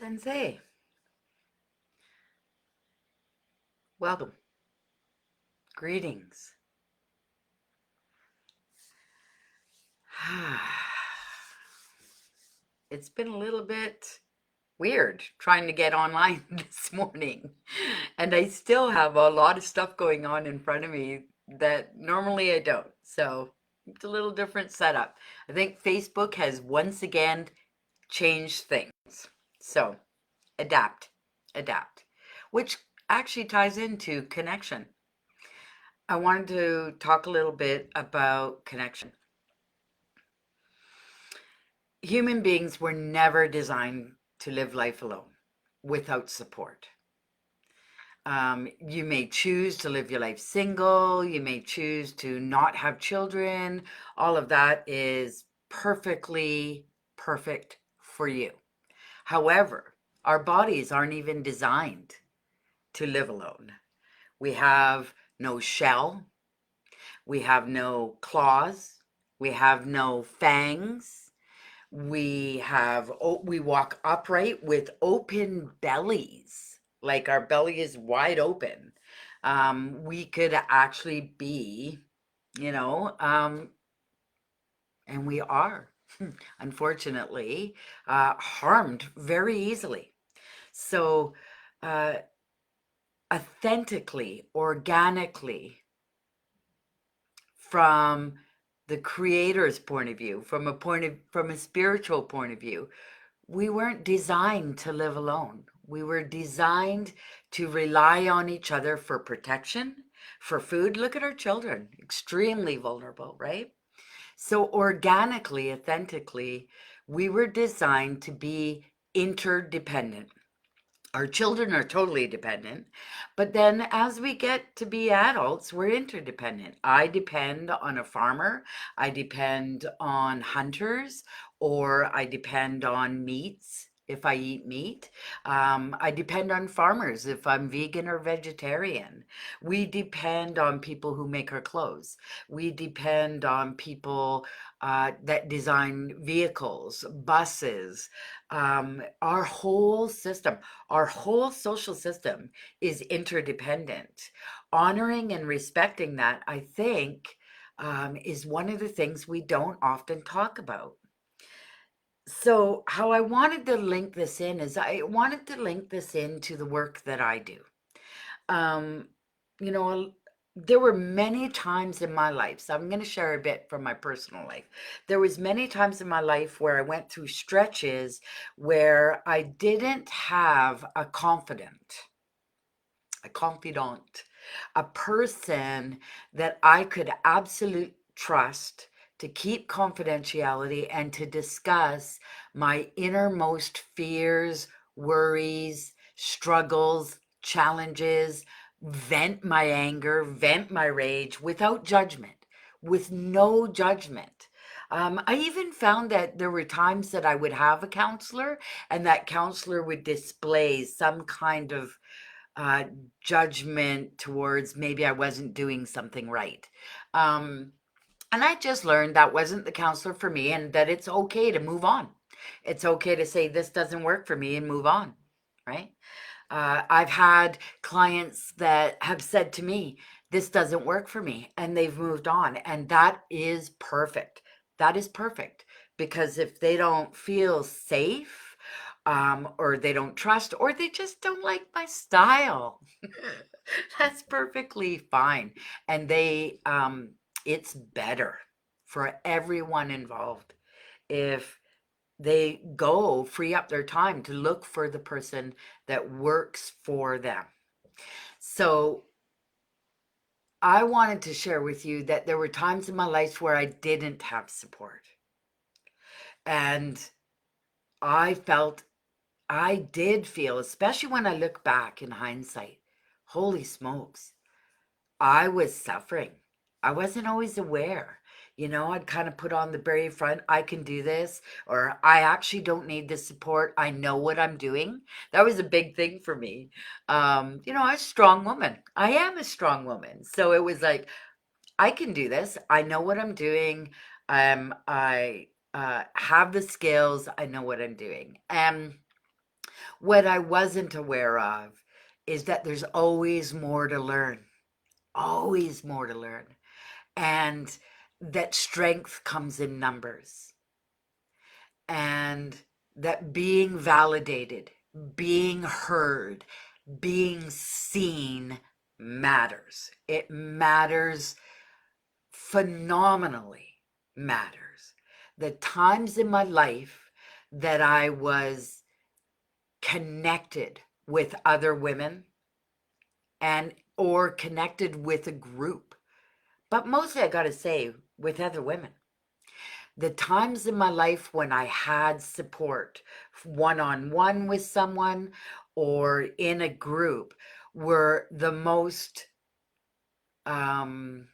Sensei, welcome. Greetings. It's been a little bit weird trying to get online this morning. And I still have a lot of stuff going on in front of me that normally I don't. So it's a little different setup. I think Facebook has once again changed things. So adapt, adapt, which actually ties into connection. I wanted to talk a little bit about connection. Human beings were never designed to live life alone without support. You may choose to live your life single, you may choose to not have children. All of that is perfectly perfect for you. However, our bodies aren't even designed to live alone. We have no shell, we have no claws, we have no fangs. We walk upright with open bellies, like our belly is wide open. We could actually be, you know, and we are, unfortunately, harmed very easily. So, uh, authentically, organically, from the creator's point of view, from a spiritual point of view, we weren't designed to live alone. We were designed to rely on each other for protection, for food. Look at our children, extremely vulnerable, right? So, organically, authentically, we were designed to be interdependent. Our children are totally dependent, but then as we get to be adults, we're interdependent. I depend on a farmer, I depend on hunters, or I depend on meats if I eat meat. I depend on farmers if I'm vegan or vegetarian. We depend on people who make our clothes. We depend on people that design vehicles, buses, our whole system. Our whole social system is interdependent. Honoring and respecting that, I think, is one of the things we don't often talk about. So, how I wanted to link this in is I wanted to link this into the work that I do. Um, you know, there were many times in my life, so I'm going to share a bit from my personal life. There was many times in my life where I went through stretches where I didn't have a confidant, a person that I could absolutely trust to keep confidentiality and to discuss my innermost fears, worries, struggles, challenges, vent my anger, vent my rage without judgment, with no judgment. I even found that there were times that I would have a counselor and that counselor would display some kind of uh, judgment towards maybe I wasn't doing something right. Um, and I just learned that wasn't the counselor for me and that it's okay to move on. It's okay to say this doesn't work for me and move on, right? I've had clients that have said to me, this doesn't work for me, and they've moved on. And that is perfect. That is perfect because if they don't feel safe, or they don't trust, or they just don't like my style, that's perfectly fine. And it's better for everyone involved if they go free up their time to look for the person that works for them. So I wanted to share with you that there were times in my life where I didn't have support. And I felt, I did feel, especially when I look back in hindsight, holy smokes, I was suffering. I wasn't always aware. I'd kind of put on the very front, I can do this, or I actually don't need the support. I know what I'm doing. That was a big thing for me. I'm a strong woman. I am a strong woman. So it was like, I can do this. I know what I'm doing. I have the skills. I know what I'm doing. What I wasn't aware of is that there's always more to learn, always more to learn, and that strength comes in numbers, and that being validated, being heard, being seen matters. It matters phenomenally, matters. The times in my life that I was connected with other women and or connected with a group, but mostly I got to say with other women. The times in my life when I had support one-on-one with someone or in a group were the most, how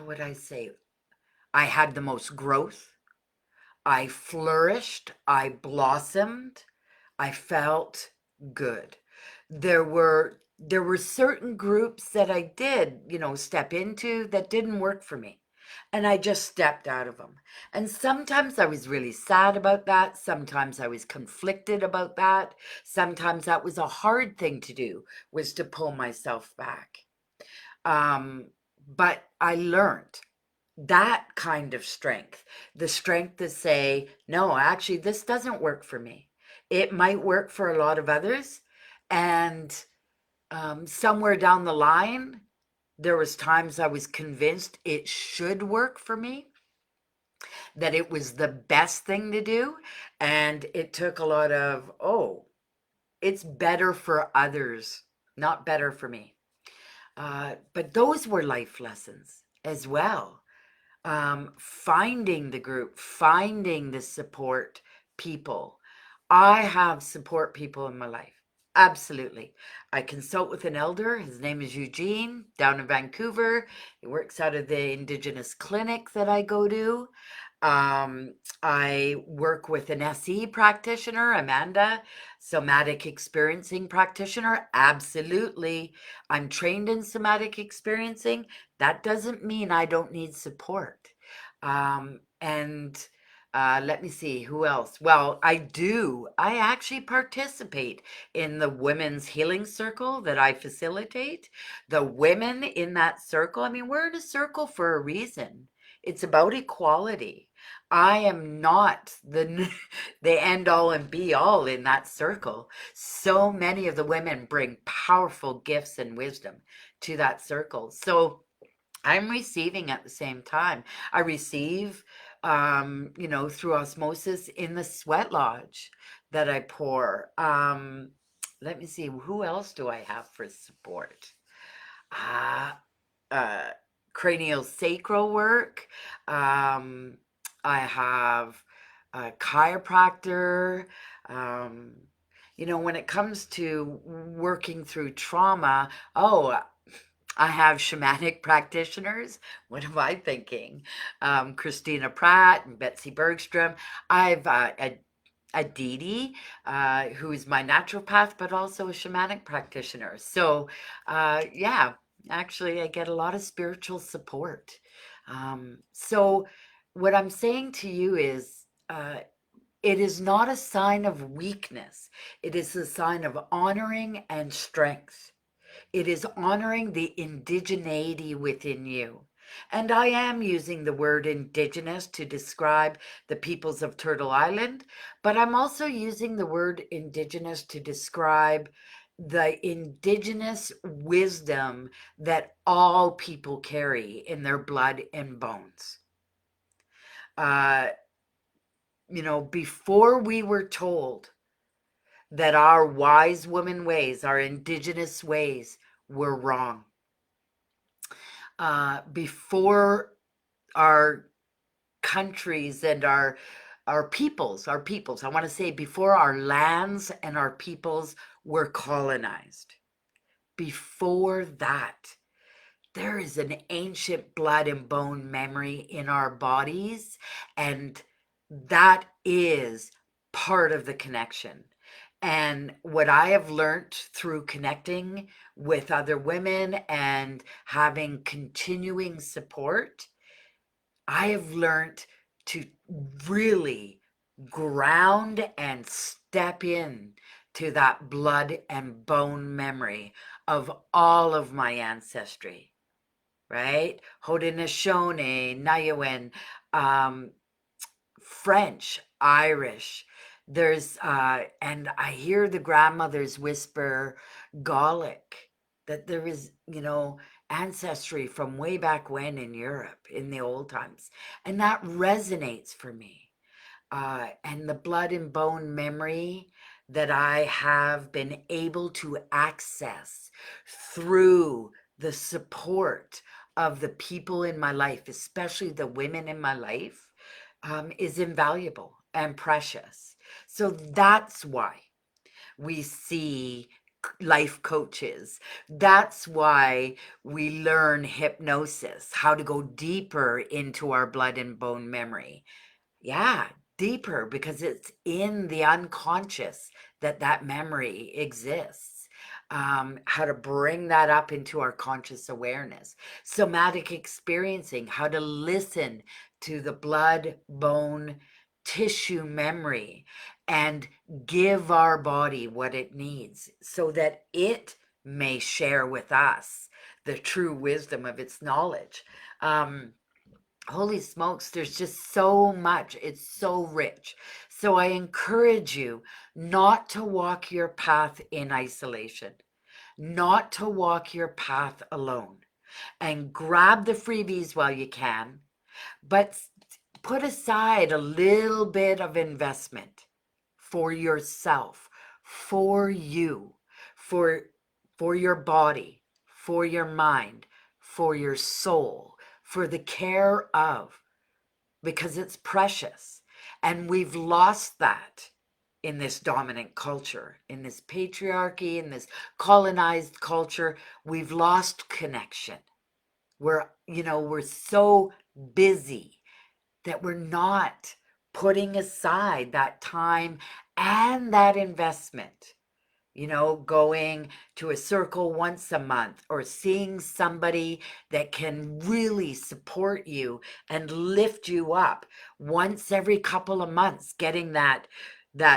would I say, I had the most growth. I flourished, I blossomed, I felt good. There were certain groups that I did, step into that didn't work for me. And I just stepped out of them. And sometimes I was really sad about that. Sometimes I was conflicted about that. Sometimes that was a hard thing to do, was to pull myself back. Um, but I learned that kind of strength, the strength to say, no, actually, this doesn't work for me. It might work for a lot of others. And somewhere down the line, there was times I was convinced it should work for me, that it was the best thing to do. And it took a lot of, oh, it's better for others, not better for me. But those were life lessons as well. Finding the group, finding the support people. I have support people in my life. Absolutely. I consult with an elder. His name is Eugene, down in Vancouver. He works out of the Indigenous clinic that I go to. Um, I work with an SE practitioner, Amanda, somatic experiencing practitioner. Absolutely. I'm trained in somatic experiencing. That doesn't mean I don't need support. And let me see, who else? Well, I do. I actually participate in the women's healing circle that I facilitate. The women in that circle, I mean, we're in a circle for a reason. It's about equality. I am not the the end all and be all in that circle. So many of the women bring powerful gifts and wisdom to that circle. So I'm receiving at the same time. I receive, through osmosis in the sweat lodge that I pour. Let me see, who else do I have for support? Uh, uh, Cranial sacral work. Um, I have a chiropractor. Um, when it comes to working through trauma, oh, I have shamanic practitioners. What am I thinking? Christina Pratt and Betsy Bergstrom. I've Aditi, who is my naturopath, but also a shamanic practitioner. So, yeah, actually, I get a lot of spiritual support. So, what I'm saying to you is, it is not a sign of weakness. It is a sign of honoring and strength. It is honoring the indigeneity within you. And I am using the word indigenous to describe the peoples of Turtle Island, but I'm also using the word indigenous to describe the indigenous wisdom that all people carry in their blood and bones. Uh, before we were told that our wise woman ways, our indigenous ways, were wrong, before our countries and our peoples, I want to say before our lands and our peoples were colonized, before that, there is an ancient blood and bone memory in our bodies, and that is part of the connection. And what I have learned through connecting with other women and having continuing support, I have learned to really ground and step in to that blood and bone memory of all of my ancestry, right? Haudenosaunee, Niuean, French, Irish. There's, and I hear the grandmothers whisper Gallic, that there is, ancestry from way back when in Europe in the old times. And that resonates for me. And the blood and bone memory that I have been able to access through the support of the people in my life, especially the women in my life, is invaluable and precious. So that's why we see life coaches. That's why we learn hypnosis, how to go deeper into our blood and bone memory. Yeah, deeper, because it's in the unconscious that memory exists. How to bring that up into our conscious awareness. Somatic experiencing, how to listen to the blood, bone, tissue memory and give our body what it needs so that it may share with us the true wisdom of its knowledge. Holy smokes, there's just so much. It's so rich. So I encourage you not to walk your path in isolation, not to walk your path alone, and grab the freebies while you can, but put aside a little bit of investment for yourself, for you, for for your body, for your mind, for your soul, for the care of, because it's precious. And we've lost that in this dominant culture, in this patriarchy, in this colonized culture. We've lost connection. We're so busy that we're not putting aside that time and that investment, going to a circle once a month or seeing somebody that can really support you and lift you up once every couple of months, getting that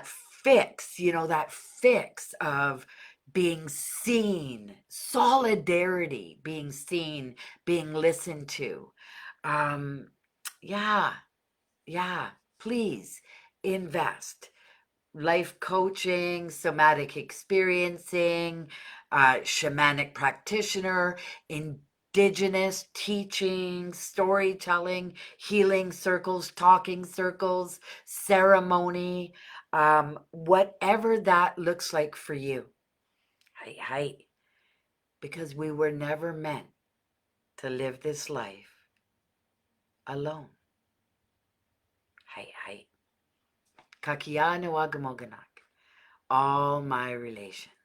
fix, that fix of being seen, solidarity, being seen, being listened to. um yeah, yeah, please invest. Life coaching, somatic experiencing, shamanic practitioner, indigenous teaching, storytelling, healing circles, talking circles, ceremony, whatever that looks like for you. Hi, because we were never meant to live this life alone. Hi. Kakiana Wagamoganak. All my relations.